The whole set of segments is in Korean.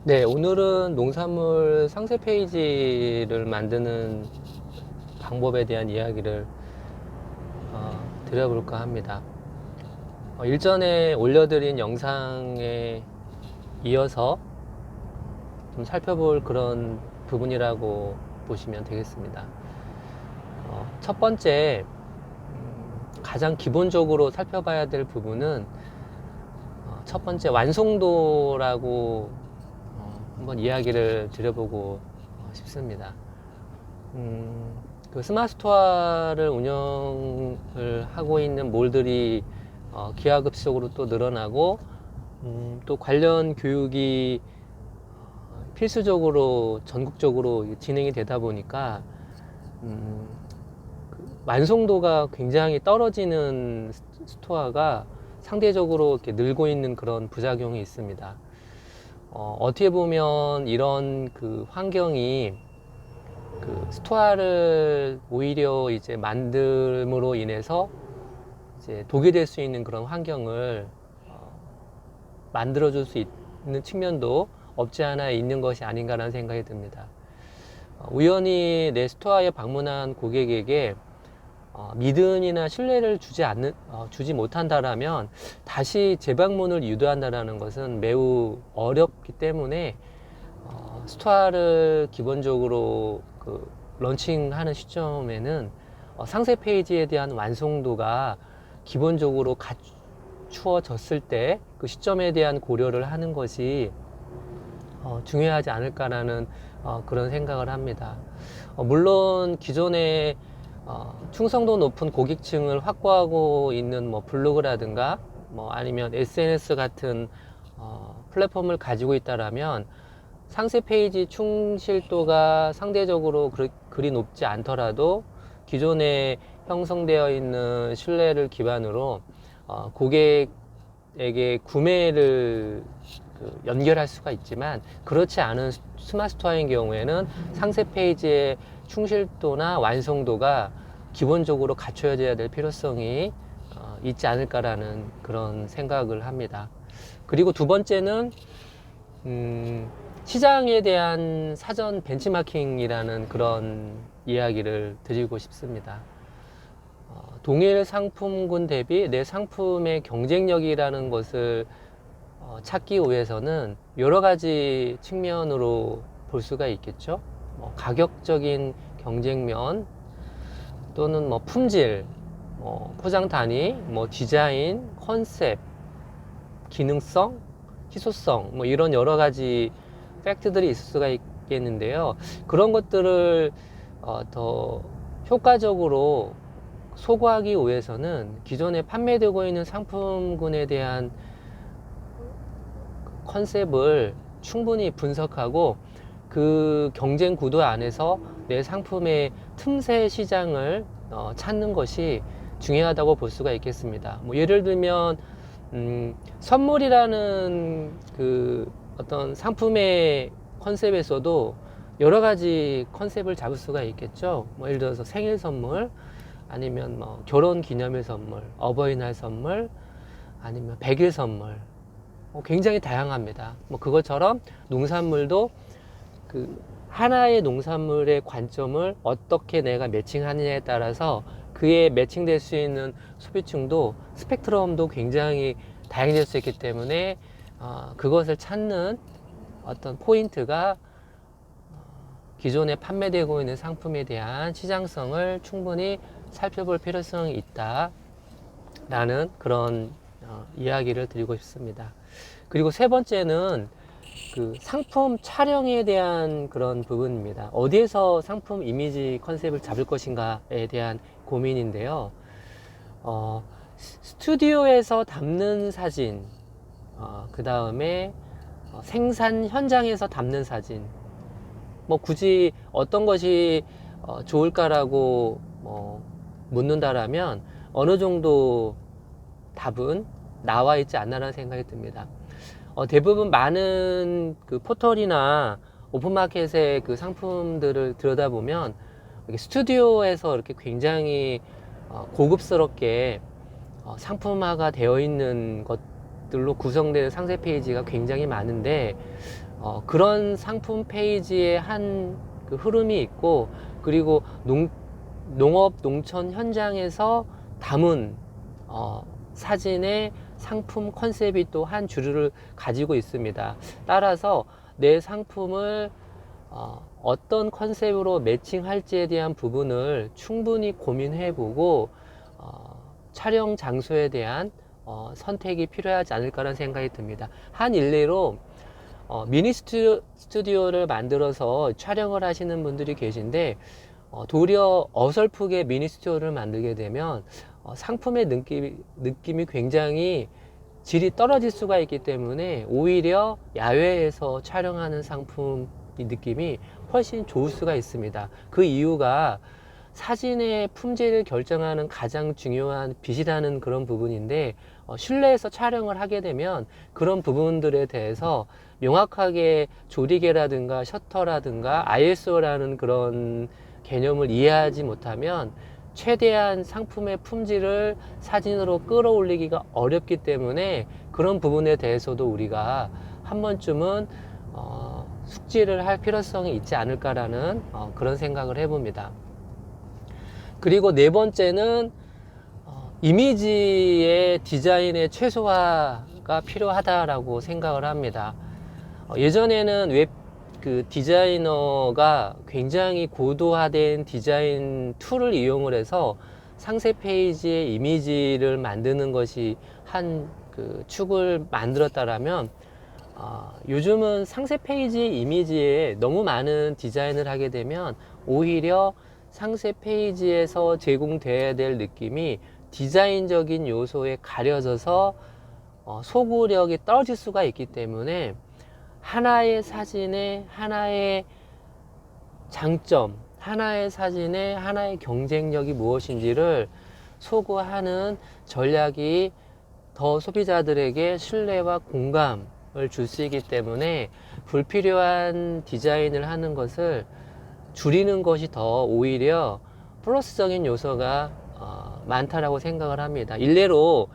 네, 오늘은 농산물 상세 페이지를 만드는 방법에 대한 이야기를 드려볼까 합니다. 일전에 올려드린 영상에 이어서 좀 살펴볼 그런 부분이라고 보시면 되겠습니다. 첫 번째, 가장 기본적으로 살펴봐야 될 부분은 첫 번째 완성도라고 한번 이야기를 드려보고 싶습니다. 그 스마트 스토어를 운영을 하고 있는 몰들이 기하급수적으로 또 늘어나고 또 관련 교육이 필수적으로 전국적으로 진행이 되다 보니까 완성도가 굉장히 떨어지는 스토어가 상대적으로 이렇게 늘고 있는 그런 부작용이 있습니다. 어떻게 보면 이런 그 환경이 그 스토어를 오히려 이제 만듦으로 인해서 이제 독이 될 수 있는 그런 환경을 만들어줄 수 있는 측면도 없지 않아 있는 것이 아닌가라는 생각이 듭니다. 우연히 내 스토어에 방문한 고객에게 믿음이나 신뢰를 주지 못한다라면 다시 재방문을 유도한다라는 것은 매우 어렵기 때문에 스토어를 기본적으로 그 런칭하는 시점에는 상세 페이지에 대한 완성도가 기본적으로 갖추어졌을 때 그 시점에 대한 고려를 하는 것이 중요하지 않을까라는 그런 생각을 합니다. 물론 기존에 충성도 높은 고객층을 확보하고 있는 뭐 블로그라든가 뭐 아니면 SNS 같은 플랫폼을 가지고 있다라면 상세 페이지 충실도가 상대적으로 그리 높지 않더라도 기존에 형성되어 있는 신뢰를 기반으로 고객에게 구매를 연결할 수가 있지만 그렇지 않은 스마트 스토어인 경우에는 상세 페이지의 충실도나 완성도가 기본적으로 갖춰져야 될 필요성이 있지 않을까라는 그런 생각을 합니다. 그리고 두 번째는 시장에 대한 사전 벤치마킹이라는 그런 이야기를 드리고 싶습니다. 동일 상품군 대비 내 상품의 경쟁력이라는 것을 찾기 위해서는 여러 가지 측면으로 볼 수가 있겠죠. 가격적인 경쟁면 또는 뭐 품질, 포장 단위, 뭐 디자인, 컨셉, 기능성, 희소성, 뭐 이런 여러 가지 팩트들이 있을 수가 있겠는데요. 그런 것들을 더 효과적으로 소구하기 위해서는 기존에 판매되고 있는 상품군에 대한 컨셉을 충분히 분석하고 그 경쟁 구도 안에서 내 상품의 틈새 시장을 찾는 것이 중요하다고 볼 수가 있겠습니다. 뭐 예를 들면 선물이라는 그 어떤 상품의 컨셉에서도 여러 가지 컨셉을 잡을 수가 있겠죠. 뭐 예를 들어서 생일 선물, 아니면 뭐 결혼 기념일 선물, 어버이날 선물, 아니면 100일 선물, 굉장히 다양합니다. 뭐 그것처럼 농산물도 그 하나의 농산물의 관점을 어떻게 내가 매칭하느냐에 따라서 그에 매칭될 수 있는 소비층도 스펙트럼도 굉장히 다양해질 수 있기 때문에 그것을 찾는 어떤 포인트가 기존에 판매되고 있는 상품에 대한 시장성을 충분히 살펴볼 필요성이 있다라는 그런 이야기를 드리고 싶습니다. 그리고 세 번째는 그 상품 촬영에 대한 그런 부분입니다. 어디에서 상품 이미지 컨셉을 잡을 것인가에 대한 고민인데요. 스튜디오에서 담는 사진, 그 다음에 생산 현장에서 담는 사진, 뭐 굳이 어떤 것이 좋을까라고 묻는다라면 어느 정도 답은 나와 있지 않나라는 생각이 듭니다. 대부분 많은 그 포털이나 오픈마켓의 그 상품들을 들여다보면 스튜디오에서 이렇게 굉장히 고급스럽게 상품화가 되어 있는 것들로 구성되는 상세 페이지가 굉장히 많은데 그런 상품 페이지의 한 그 흐름이 있고, 그리고 농업 농촌 현장에서 담은 사진의 상품 컨셉이 또 한 주류를 가지고 있습니다. 따라서 내 상품을 어떤 컨셉으로 매칭할지에 대한 부분을 충분히 고민해보고 촬영 장소에 대한 선택이 필요하지 않을까라는 생각이 듭니다. 한 일례로 미니 스튜디오를 만들어서 촬영을 하시는 분들이 계신데, 도리어 어설프게 미니 스튜디오를 만들게 되면 상품의 느낌이 굉장히 질이 떨어질 수가 있기 때문에 오히려 야외에서 촬영하는 상품 느낌이 훨씬 좋을 수가 있습니다. 그 이유가 사진의 품질을 결정하는 가장 중요한 빛이라는 그런 부분인데, 실내에서 촬영을 하게 되면 그런 부분들에 대해서 명확하게 조리개라든가 셔터라든가 ISO라는 그런 개념을 이해하지 못하면 최대한 상품의 품질을 사진으로 끌어올리기가 어렵기 때문에, 그런 부분에 대해서도 우리가 한 번쯤은 숙지를 할 필요성이 있지 않을까라는 그런 생각을 해봅니다. 그리고 네 번째는 이미지의 디자인의 최소화가 필요하다라고 생각을 합니다. 예전에는 그 디자이너가 굉장히 고도화된 디자인 툴을 이용을 해서 상세 페이지의 이미지를 만드는 것이 한 그 축을 만들었다라면, 요즘은 상세 페이지 이미지에 너무 많은 디자인을 하게 되면 오히려 상세 페이지에서 제공되어야 될 느낌이 디자인적인 요소에 가려져서 소구력이 떨어질 수가 있기 때문에, 하나의 사진의 하나의 장점, 하나의 사진의 하나의 경쟁력이 무엇인지를 소구하는 전략이 더 소비자들에게 신뢰와 공감을 줄 수 있기 때문에, 불필요한 디자인을 하는 것을 줄이는 것이 더 오히려 플러스적인 요소가 많다라고 생각을 합니다. 일례로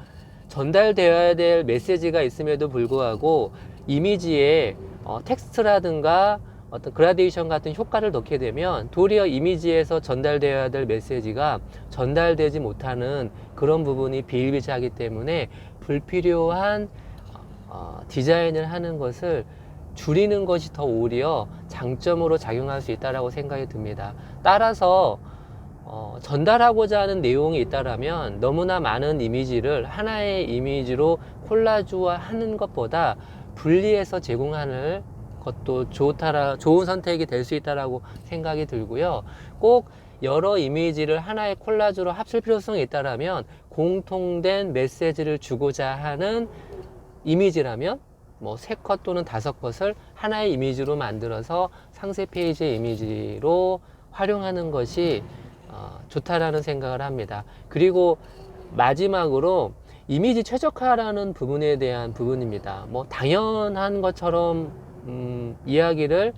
전달되어야 될 메시지가 있음에도 불구하고 이미지에 텍스트라든가 어떤 그라데이션 같은 효과를 넣게 되면 도리어 이미지에서 전달되어야 될 메시지가 전달되지 못하는 그런 부분이 비일비재하기 때문에, 불필요한 디자인을 하는 것을 줄이는 것이 더 오히려 장점으로 작용할 수 있다고 생각이 듭니다. 따라서 전달하고자 하는 내용이 있다라면 너무나 많은 이미지를 하나의 이미지로 콜라주화하는 것보다 분리해서 제공하는 것도 좋은 선택이 될 수 있다라고 생각이 들고요. 꼭 여러 이미지를 하나의 콜라주로 합칠 필요성이 있다라면 공통된 메시지를 주고자 하는 이미지라면 뭐 3컷 또는 5컷을 하나의 이미지로 만들어서 상세 페이지의 이미지로 활용하는 것이 좋다라는 생각을 합니다. 그리고 마지막으로 이미지 최적화라는 부분에 대한 부분입니다. 뭐 당연한 것처럼 이야기를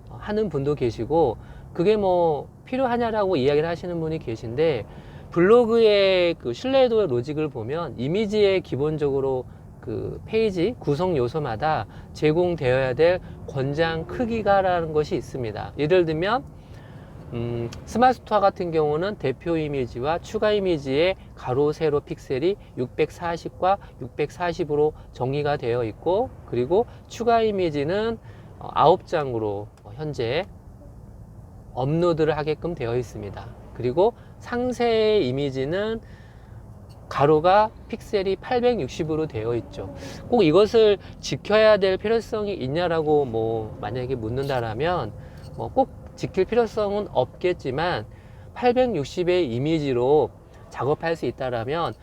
하는 분도 계시고, 그게 뭐 필요하냐라고 이야기를 하시는 분이 계신데, 블로그의 그 신뢰도의 로직을 보면 이미지에 기본적으로 그 페이지 구성 요소마다 제공되어야 될 권장 크기가라는 것이 있습니다. 예를 들면 스마트스토어 같은 경우는 대표 이미지와 추가 이미지의 가로 세로 픽셀이 640과 640으로 정의가 되어 있고, 그리고 추가 이미지는 9장으로 현재 업로드를 하게끔 되어 있습니다. 그리고 상세 이미지는 가로가 픽셀이 860으로 되어 있죠. 꼭 이것을 지켜야 될 필요성이 있냐라고 뭐 만약에 묻는다라면 꼭 지킬 필요성은 없겠지만, 860의 이미지로 작업할 수 있다라면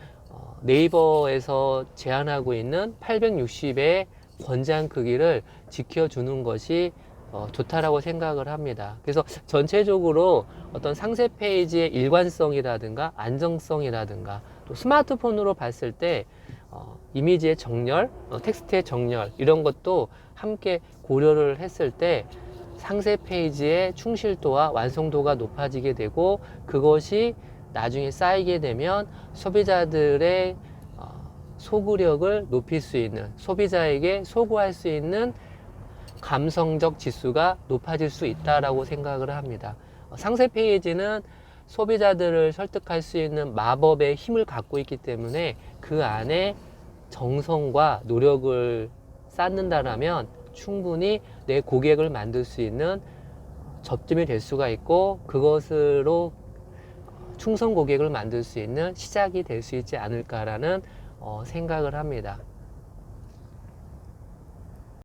네이버에서 제한하고 있는 860의 권장 크기를 지켜주는 것이 좋다라고 생각을 합니다. 그래서 전체적으로 어떤 상세 페이지의 일관성이라든가 안정성이라든가, 또 스마트폰으로 봤을 때 이미지의 정렬, 텍스트의 정렬, 이런 것도 함께 고려를 했을 때 상세 페이지의 충실도와 완성도가 높아지게 되고, 그것이 나중에 쌓이게 되면 소비자들의 소구력을 높일 수 있는, 소비자에게 소구할 수 있는 감성적 지수가 높아질 수 있다라고 생각을 합니다. 상세 페이지는 소비자들을 설득할 수 있는 마법의 힘을 갖고 있기 때문에 그 안에 정성과 노력을 쌓는다라면 충분히 내 고객을 만들 수 있는 접점이 될 수가 있고, 그것으로 충성 고객을 만들 수 있는 시작이 될 수 있지 않을까라는 생각을 합니다.